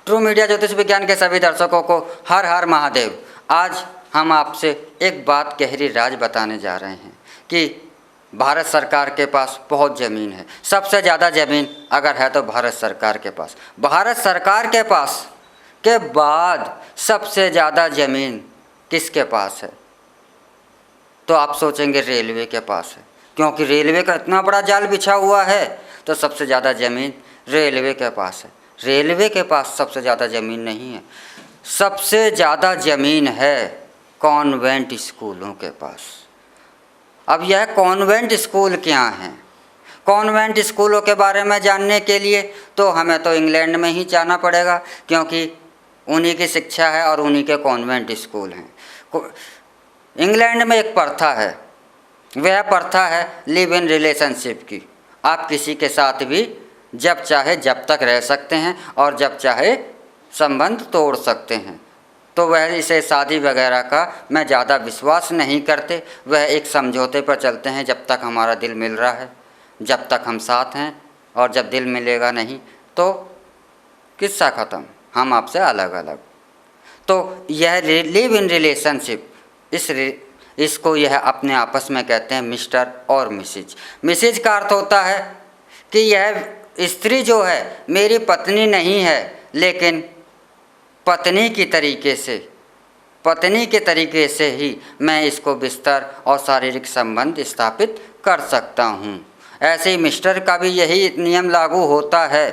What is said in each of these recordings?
True media ज्योतिष विज्ञान के सभी दर्शकों को हर हर महादेव। आज हम आपसे एक बात गहरी राज बताने जा रहे हैं कि भारत सरकार के पास बहुत ज़मीन है। सबसे ज़्यादा ज़मीन अगर है तो भारत सरकार के पास। भारत सरकार के पास के बाद सबसे ज़्यादा ज़मीन किसके पास है? तो आप सोचेंगे रेलवे के पास है, क्योंकि रेलवे का इतना बड़ा जाल बिछा हुआ है, तो सबसे ज़्यादा ज़मीन रेलवे के पास है। रेलवे के पास सबसे ज़्यादा ज़मीन नहीं है, सबसे ज़्यादा ज़मीन है कॉन्वेंट स्कूलों के पास। अब यह कॉन्वेंट स्कूल क्या हैं? कॉन्वेंट स्कूलों के बारे में जानने के लिए तो हमें तो इंग्लैंड में ही जाना पड़ेगा, क्योंकि उन्हीं की शिक्षा है और उन्हीं के कॉन्वेंट स्कूल हैं। इंग्लैंड में एक प्रथा है, वह प्रथा है लिव इन रिलेशनशिप की। आप किसी के साथ भी जब चाहे जब तक रह सकते हैं और जब चाहे संबंध तोड़ सकते हैं। तो वह इसे शादी वगैरह का मैं ज़्यादा विश्वास नहीं करते। वह एक समझौते पर चलते हैं, जब तक हमारा दिल मिल रहा है, जब तक हम साथ हैं, और जब दिल मिलेगा नहीं तो किस्सा ख़त्म, हम आपसे अलग अलग। तो यह लिव इन रिलेशनशिप, इसको यह अपने आपस में कहते हैं मिस्टर और मिसेज। मिसेज का अर्थ होता है कि यह स्त्री जो है मेरी पत्नी नहीं है, लेकिन पत्नी के तरीके से ही मैं इसको बिस्तर और शारीरिक संबंध स्थापित कर सकता हूँ। ऐसे ही मिस्टर का भी यही नियम लागू होता है।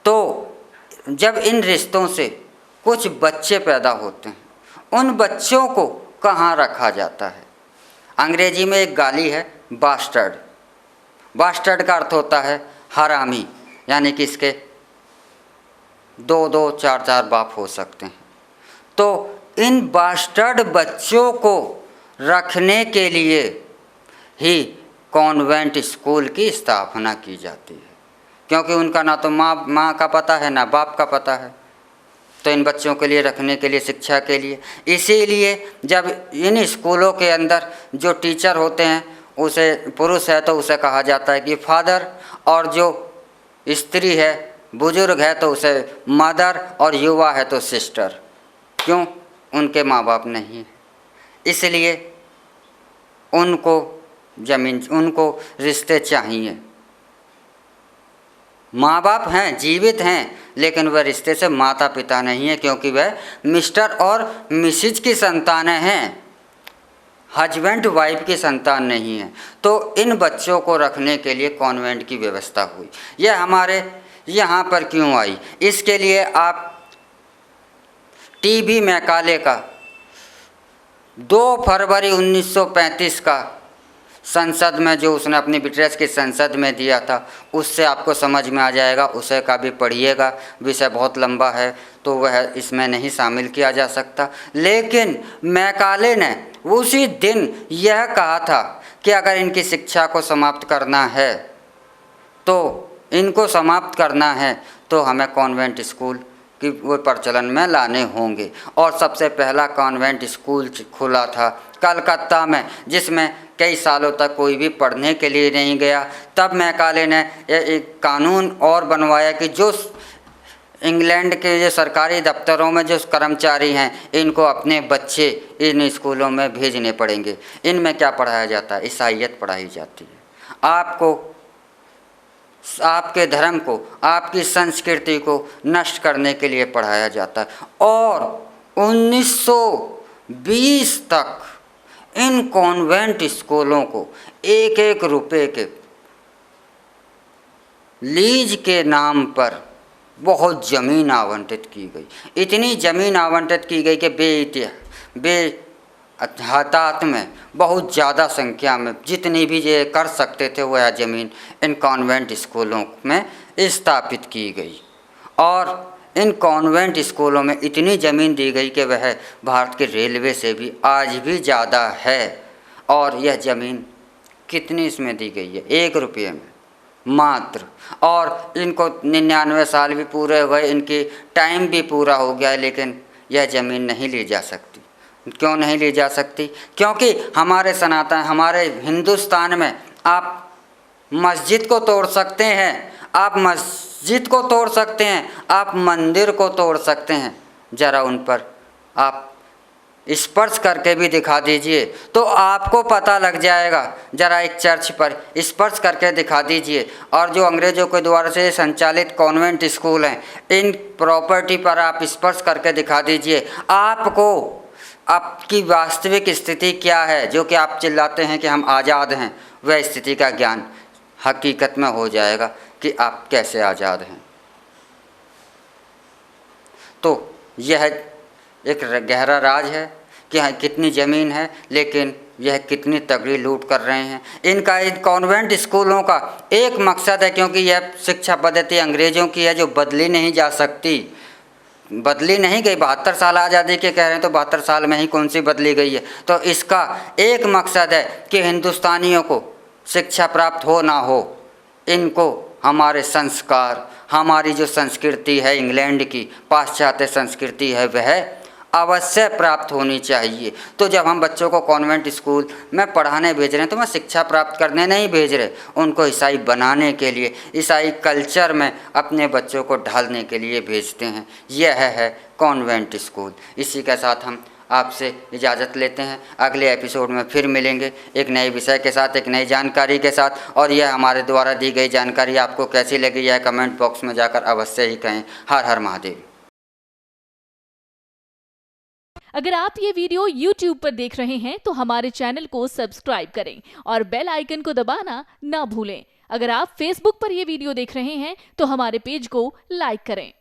तो जब इन रिश्तों से कुछ बच्चे पैदा होते हैं, उन बच्चों को कहाँ रखा जाता है? अंग्रेजी में एक गाली है बास्टर्ड। बास्टर्ड का अर्थ होता है हरामी, यानी कि इसके 2-2, 4-4 बाप हो सकते हैं। तो इन बास्टर्ड बच्चों को रखने के लिए ही कॉन्वेंट स्कूल की स्थापना की जाती है, क्योंकि उनका ना तो माँ का पता है ना बाप का पता है। तो इन बच्चों के लिए रखने के लिए, शिक्षा के लिए, इसीलिए जब इन स्कूलों के अंदर जो टीचर होते हैं उसे पुरुष है तो उसे कहा जाता है कि फादर, और जो स्त्री है बुजुर्ग है तो उसे मदर, और युवा है तो सिस्टर। क्यों? उनके माँ बाप नहीं है, इसलिए उनको ज़मीन, उनको रिश्ते चाहिए। माँ बाप हैं, जीवित हैं, लेकिन वह रिश्ते से माता पिता नहीं है, क्योंकि वह मिस्टर और मिसेज की संतान हैं, हस्बैंड वाइफ की संतान नहीं है। तो इन बच्चों को रखने के लिए कॉन्वेंट की व्यवस्था हुई। यह हमारे यहाँ पर क्यों आई? इसके लिए आप टीबी मैकाले का 2 फरवरी 1935 का संसद में जो उसने अपनी बिटरेस की संसद में दिया था, उससे आपको समझ में आ जाएगा। उसे का भी पढ़िएगा, विषय बहुत लंबा है तो वह इसमें नहीं शामिल किया जा सकता। लेकिन मैकाले ने उसी दिन यह कहा था कि अगर इनकी शिक्षा को समाप्त करना है, तो इनको समाप्त करना है तो हमें कॉन्वेंट स्कूल कि वो प्रचलन में लाने होंगे। और सबसे पहला कॉन्वेंट स्कूल खुला था कलकत्ता में, जिसमें कई सालों तक कोई भी पढ़ने के लिए नहीं गया। तब मैकाले ने एक कानून और बनवाया कि जो इंग्लैंड के जो सरकारी दफ्तरों में जो कर्मचारी हैं, इनको अपने बच्चे इन स्कूलों में भेजने पड़ेंगे। इनमें क्या पढ़ाया जाता है? ईसाईयत पढ़ाई जाती है। आपको आपके धर्म को, आपकी संस्कृति को नष्ट करने के लिए पढ़ाया जाता है। और 1920 तक इन कॉन्वेंट स्कूलों को 1-1 रुपए के लीज के नाम पर बहुत ज़मीन आवंटित की गई। इतनी ज़मीन आवंटित की गई कि बेहतात में बहुत ज़्यादा संख्या में जितनी भी ये कर सकते थे वह ज़मीन इन कॉन्वेंट स्कूलों में स्थापित की गई। और इन कॉन्वेंट स्कूलों में इतनी ज़मीन दी गई कि वह भारत के रेलवे से भी आज भी ज़्यादा है। और यह ज़मीन कितनी इसमें दी गई है? 1 रुपये में मात्र। और इनको 99 साल भी पूरे हुए, इनकी टाइम भी पूरा हो गया है, लेकिन यह ज़मीन नहीं ली जा सकती। क्यों नहीं ली जा सकती? क्योंकि हमारे सनातन, हमारे हिंदुस्तान में आप मस्जिद को तोड़ सकते हैं, आप मस्जिद को तोड़ सकते हैं, आप मंदिर को तोड़ सकते हैं, ज़रा उन पर आप स्पर्श करके भी दिखा दीजिए तो आपको पता लग जाएगा। ज़रा एक चर्च पर स्पर्श करके दिखा दीजिए। और जो अंग्रेज़ों के द्वारा से संचालित कॉन्वेंट स्कूल हैं, इन प्रॉपर्टी पर आप स्पर्श करके दिखा दीजिए, आपको आपकी वास्तविक स्थिति क्या है, जो कि आप चिल्लाते हैं कि हम आज़ाद हैं, वह स्थिति का ज्ञान हकीकत में हो जाएगा कि आप कैसे आज़ाद हैं। तो यह एक गहरा राज है कि हाँ कितनी ज़मीन है, लेकिन यह कितनी तगड़ी लूट कर रहे हैं। इनका इन कॉन्वेंट स्कूलों का एक मकसद है, क्योंकि यह शिक्षा पद्धति अंग्रेज़ों की है जो बदली नहीं जा सकती, बदली नहीं गई। 72 साल आज़ादी के कह रहे हैं तो 72 साल में ही कौन सी बदली गई है। तो इसका एक मकसद है कि हिंदुस्तानियों को शिक्षा प्राप्त हो ना हो, इनको हमारे संस्कार, हमारी जो संस्कृति है इंग्लैंड की पाश्चात्य संस्कृति है, वह अवश्य प्राप्त होनी चाहिए। तो जब हम बच्चों को कॉन्वेंट स्कूल में पढ़ाने भेज रहे हैं तो मैं शिक्षा प्राप्त करने नहीं भेज रहे, उनको ईसाई बनाने के लिए, ईसाई कल्चर में अपने बच्चों को ढालने के लिए भेजते हैं। यह है कॉन्वेंट स्कूल। इसी के साथ हम आपसे इजाज़त लेते हैं। अगले एपिसोड में फिर मिलेंगे एक नए विषय के साथ, एक नई जानकारी के साथ। और यह हमारे द्वारा दी गई जानकारी आपको कैसी लगी, यह कमेंट बॉक्स में जाकर अवश्य ही कहें। हर हर महादेव। अगर आप ये वीडियो YouTube पर देख रहे हैं तो हमारे चैनल को सब्सक्राइब करें और बेल आइकन को दबाना ना भूलें। अगर आप Facebook पर ये वीडियो देख रहे हैं तो हमारे पेज को लाइक करें।